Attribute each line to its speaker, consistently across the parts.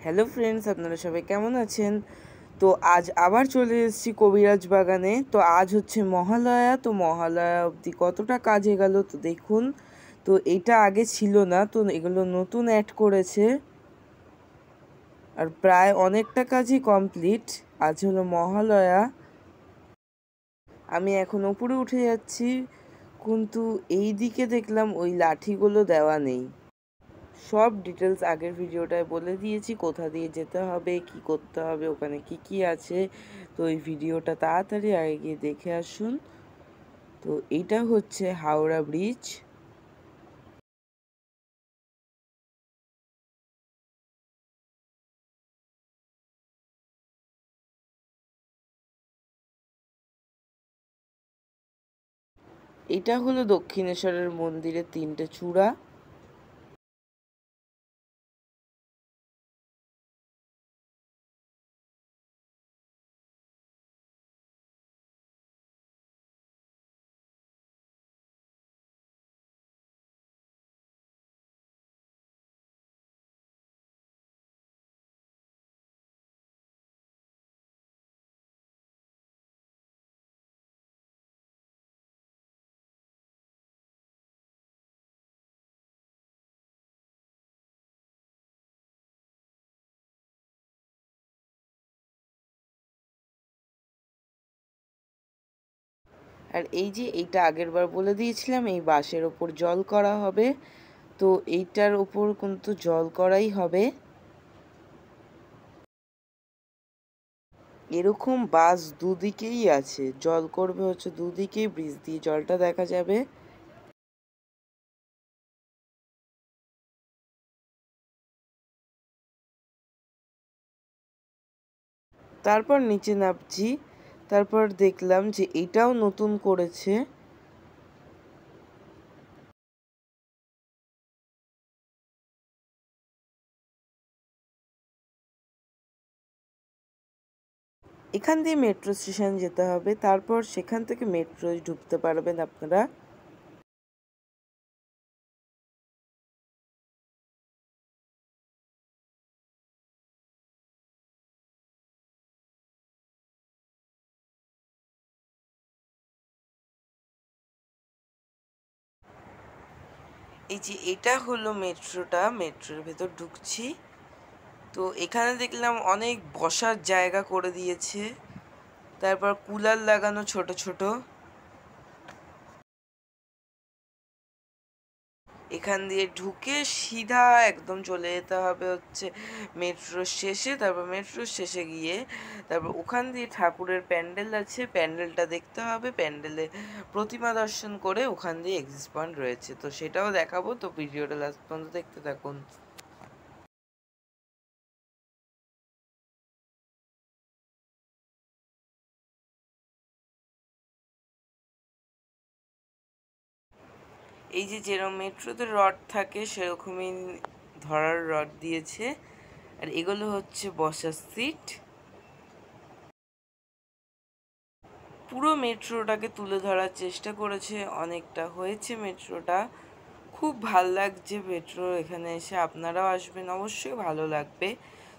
Speaker 1: Hello friends, আপনারা সবাই কেমন আছেন? তো আজ আবার চলে এসেছি কবিরাজ বাগানে। তো আজ হচ্ছে মহালয়া। তো মহালয়া অবধি কতটা কাজ গেল তো দেখুন। তো এটা আগে ছিল না, তো এগুলো নতুন অ্যাড করেছে। আর প্রায় অনেকটা কাজই কমপ্লিট। আজ হলো মহালয়া। আমি এখন উপরে উঠে যাচ্ছি, কিন্তু এই দিকে দেখলাম ওই লাঠিগুলো দেওয়া নেই। সব ডিটেলস আগের ভিডিওটায় বলে দিয়েছি, কোথা দিয়ে যেতে হবে, কি করতে হবে, ওখানে কি কি আছে। তো এই ভিডিওটা তাড়াতাড়ি আগে গিয়ে দেখে আসুন। তো এইটা হচ্ছে হাওড়া ব্রিজ। এটা হলো দক্ষিণেশ্বরের মন্দিরের 3টে চূড়া। আর এই যে এইটা আগেরবার বলে দিয়েছিলাম, এই বাঁশের ওপর জল করা হবে। তো এইটার ওপর কিন্তু জল করাই হবে। এরকম বাস দুদিকেই আছে, জল করবে হচ্ছে দুদিকেই, ব্রিজ দিয়ে জলটা দেখা যাবে। তারপর নিচে নামছি। তারপর দেখলাম যে এটাও নতুন করেছে। এখান দিয়ে মেট্রো স্টেশন যেতে হবে, তারপর সেখান থেকে মেট্রোয় ঢুকতে পারবেন আপনারা। এই যে এটা হলো মেট্রোটা, মেট্রোর ভেতর ঢুকছি। তো এখানে দেখলাম অনেক বসার জায়গা করে দিয়েছে, তারপর কুলার লাগানো ছোট ছোট। এখান দিয়ে ঢুকে সিধা একদম চলে যেতে হবে হচ্ছে মেট্রোর শেষে। তারপর মেট্রোর শেষে গিয়ে তারপর ওখান দিয়ে ঠাকুরের প্যান্ডেল আছে, প্যান্ডেলটা দেখতে হবে। প্যান্ডেলে প্রতিমা দর্শন করে ওখান দিয়ে এক্সিট পয়েন্ট রয়েছে, তো সেটাও দেখাবো। তো ভিডিওটা লাস্ট পর্যন্ত দেখতে থাকুন। এই যে যেরকম মেট্রোতে রড থাকে সেরকমই ধরার রড দিয়েছে। আর এগুলো হচ্ছে বসার সিট। পুরো মেট্রোটাকে তুলে ধরার চেষ্টা করেছে, অনেকটা হয়েছে মেট্রোটা। খুব ভাল লাগছে মেট্রো এখানে এসে, আপনারাও আসবেন, অবশ্যই ভালো লাগবে।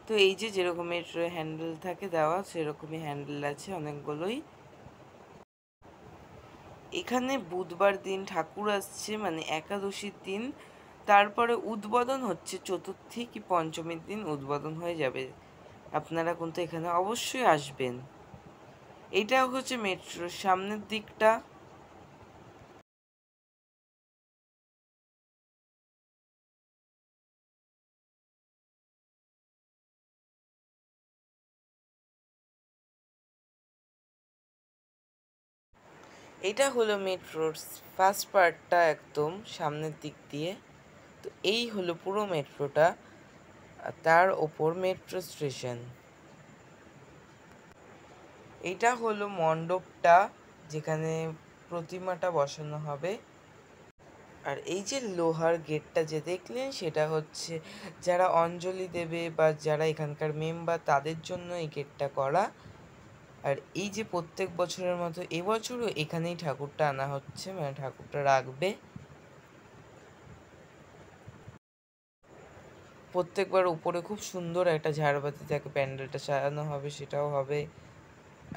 Speaker 1: তো এই যে যেরকম মেট্রো হ্যান্ডেল থাকে দেওয়া, সেরকমই হ্যান্ডেল আছে অনেকগুলোই। এখানে বুধবার দিন ঠাকুর আসছে, মানে একাদশীর দিন। তারপরে উদ্বোধন হচ্ছে চতুর্থী কি পঞ্চমীর দিন উদ্বোধন হয়ে যাবে। আপনারা কিন্তু এখানে অবশ্যই আসবেন। এটা হচ্ছে মেট্রোর সামনের দিকটা। এটা হলো মেট্রোর ফার্স্ট পার্টটা, একদম সামনের দিক দিয়ে। তো এই হলো পুরো মেট্রোটা, আর তার ওপর মেট্রো স্টেশন। এটা হলো মণ্ডপটা, যেখানে প্রতিমাটা বসানো হবে। আর এই যে লোহার গেটটা যে দেখলেন, সেটা হচ্ছে যারা অঞ্জলি দেবে বা যারা এখানকার মেম্বার তাদের জন্য এই গেটটা করা। আর এই যে প্রত্যেক বছরের মতো এবছরও এখানেই ঠাকুরটা আনা হচ্ছে, মানে ঠাকুরটা রাখবে। প্রত্যেকবার উপরে খুব সুন্দর একটা ঝাড়বাতি থাকে, প্যান্ডেলটা সাজানো হবে, সেটাও হবে।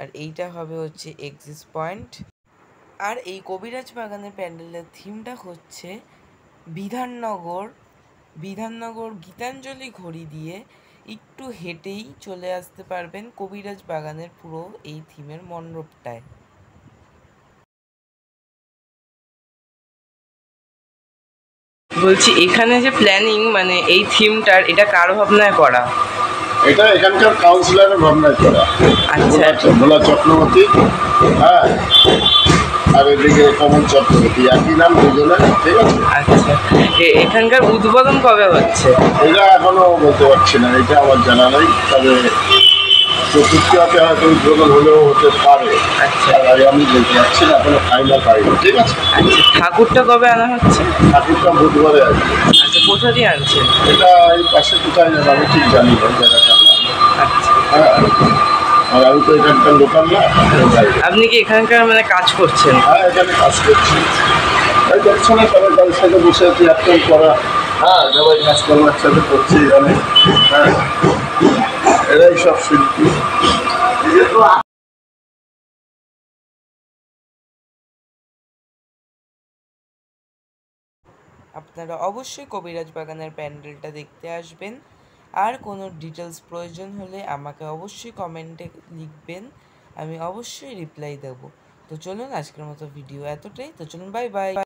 Speaker 1: আর এইটা হবে হচ্ছে এক্সিস পয়েন্ট। আর এই কবিরাজ বাগানের প্যান্ডেলের থিমটা হচ্ছে বিধাননগর গীতাঞ্জলি ঘড়ি দিয়ে একটু হেঁটেই চলে আসতে পারবেন কবিরাজ বাগানের পুরো এই থিমের মণ্ডপটায়। বলছি এখানে যে প্ল্যানিং মানে এই থিমটার, এটা কার ভাবনায় করা?
Speaker 2: এটা এখানকার কাউন্সিলরের ভাবনায় করা।
Speaker 1: আচ্ছা,
Speaker 2: ভোলা চক্রবর্তী, হ্যাঁ, আর এদিকে কমল চক্রবর্তী, একই নাম দুজনের, ঠিক আছে।
Speaker 1: আচ্ছা, এখানকার উদ্বোধন কবে হচ্ছে?
Speaker 2: এটা এখনো বলতে পারছি না, এটা আমার জানা নেই, তবে চতুর্থীতে হয়তো উদ্বোধন হলেও হতে পারে।
Speaker 1: আচ্ছা,
Speaker 2: আর আমি বলতে পারছি না, এখনো ফাইনাল পাইনি, ঠিক আছে।
Speaker 1: আচ্ছা, ঠাকুরটা কবে আনা হচ্ছে?
Speaker 2: ঠাকুরটা বুধবারে আসবে।
Speaker 1: আচ্ছা, কোথা দিয়ে আনছেন?
Speaker 2: এটা এই পাশে কোথায় যাবে আমি ঠিক জানি না, জায়গাটা।
Speaker 1: আচ্ছা,
Speaker 2: হ্যাঁ, আর আমি তো এখানকার লোকাল না।
Speaker 1: আপনি কি এখানকার মানে কাজ করছেন?
Speaker 2: হ্যাঁ, এখানে কাজ করছি। এই দেখছো না, সবাই তাদের সাথে বসে আছি, অ্যাক্টিং করা, হ্যাঁ, সবাই কাজকর্ম একসাথে করছি এখানে, হ্যাঁ, এরাই সব শিল্পী।
Speaker 1: আপনারা অবশ্যই কবিরাজ বাগানের প্যান্ডেলটা দেখতে আসবেন। আর কোনো ডিটেলস প্রয়োজন হলে আমাকে অবশ্যই কমেন্টে লিখবেন, আমি অবশ্যই রিপ্লাই দেবো। তো চলুন, আজকের মতো ভিডিও এতটাই। তো চলুন, বাই বাই।